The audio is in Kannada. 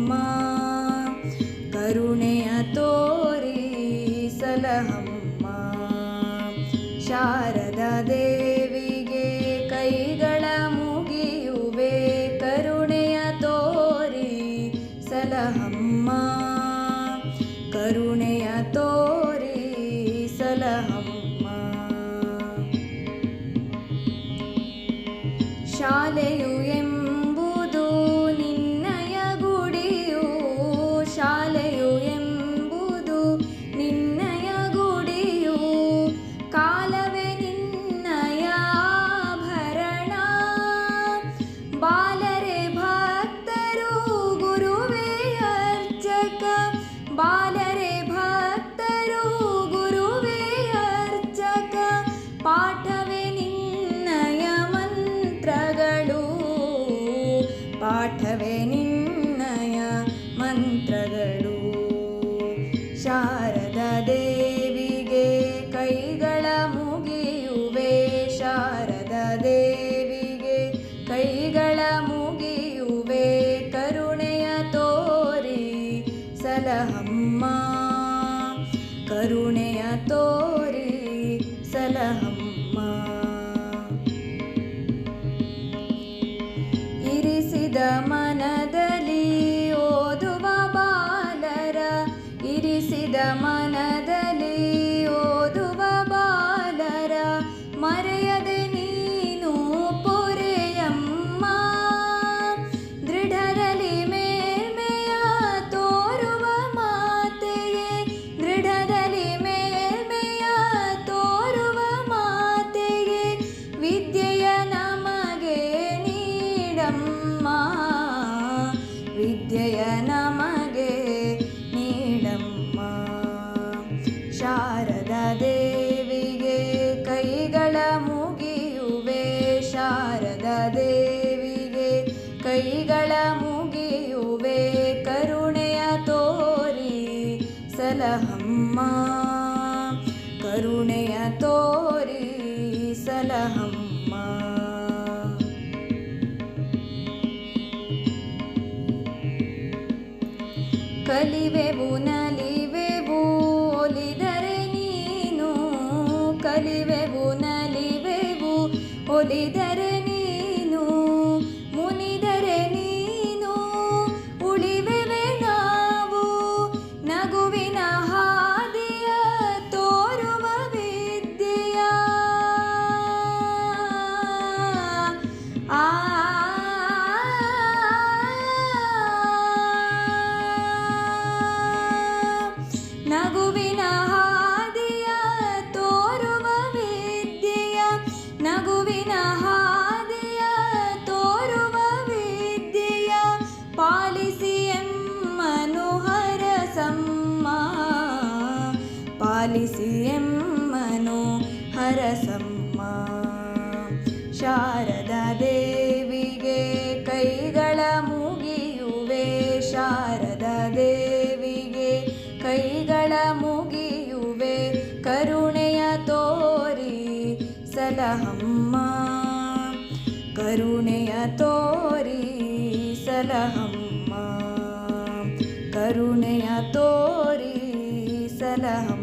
ಸಲಹಮ್ಮ ಕರುಣೆಯ ತೋರಿ ಸಲಹಮ್ಮ ಶಾರದಾ ದೇವಿಗೆ ಕೈಗಳ ಮುಗಿಯುವೆ ಕರುಣೆಯ ತೋರಿ ಸಲಹಮ್ಮ ಕರುಣೆಯ ತೋರಿ ಸಲಹಮ್ಮ ಶಾಲೆಯು ಎಂಬುದು ನಿನ್ನಯ ಗುಡಿಯು ಶಾಲೆಯು ಎಂಬುದು ನಿನ್ನಯ ಗುಡಿಯು ಕಾಲವೇ ನಿನ್ನಯ ಆಭರಣ ಬಾಲರೆ ಭಕ್ತರು ಗುರುವೇ ಅರ್ಚಕ ಬಾಲರೆ ಭಕ್ತರು ಗುರುವೇ ಅರ್ಚಕ ಪಾಠವೇ ನಿನ್ನಯ ಮಂತ್ರಗಳು ಪಾಠವೇ ನಿನ್ನಯ ಮಂತ್ರಗಳು ಶಾರದಾ ದೇವಿಗೆ ಕೈಗಳ ಮುಗಿಯುವೆ ಶಾರದಾ ದೇವಿಗೆ ಕೈಗಳ ಮುಗಿಯುವೆ ಕರುಣೆಯ ತೋರಿ ಸಲಹಮ್ಮ ಕರುಣೆಯ ತೋರಿ ಸಲಹಮ್ಮ ಇರಿಸಿದ ಮನದಲ್ಲಿ ಓದುವ ಬಾಲರ ಇರಿಸಿದ ಮನದಲ್ಲಿ ಓದುವ ಬಾಲರ ಮರೆಯದೆ ನೀನು ಪೊರೆಯಮ್ಮ ದೃಢದಲ್ಲಿ ಮೇಲ್ಮೆಯ ತೋರುವ ಮಾತೆಯೇ ದೃಢದಲ್ಲಿ ಮೇಲ್ಮೆಯ ತೋರುವ ಮಾತೆಯೇ ವಿದ್ಯೆಯ ನಮಗೆ ನೀಡಮ್ಮ ವಿದ್ಯೆಯ ನಮಗೆ ನೀಡಮ್ಮ ಶಾರದಾ ದೇವಿಗೆ ಕೈಗಳ ಮುಗಿಯುವೆ ಶಾರದಾ ದೇವಿಗೆ ಕೈಗಳ ಮುಗಿಯುವೆ ಕರುಣೆಯ ತೋರಿ ಸಲಹಮ್ಮ ಕರುಣೆಯ ತೋರಿ ಸಲಹಮ್ಮ ಕಲಿವೆವು ನಲಿವೆವು ಒಲಿದರೆ ನೀನು ಕಲಿವೆವು ನಲಿವೆವು ಒಲಿದರೆ ನೀನು ಮುನಿದರೆ ನೀನು ಉಳಿವೆವೆ ನಾವು ನಗುವಿನ ಹಾದಿಯ ತೋರುವ ವಿದ್ಯೆಯ ಆ ನಗುವಿನ ಹಾದಿಯ ತೋರುವ ವಿದ್ಯೆಯ ನಗುವಿನ ಹಾದಿಯ ತೋರುವ ವಿದ್ಯೆಯ ಪಾಲಿಸಿ ಎಮ್ಮನು ಹರಸಮ್ಮ ಪಾಲಿಸಿ ಎಮ್ಮನು ಹರಸಮ್ಮ ಶಾರದಾ ದೇವಿಗೆ ಕೈಗಳ ಮುಗಿಯುವೆ ಶಾರದಾ ದೇವಿಗೆ ಕೈಗಳ ಮುಗಿಯುವೆ ಕರುಣೆಯ ತೋರಿ ಸಲಹಮ್ಮ ಕರುಣೆಯ ತೋರಿ ಸಲಹಮ್ಮ ಕರುಣೆಯ ತೋರಿ ಸಲಹಮ್ಮ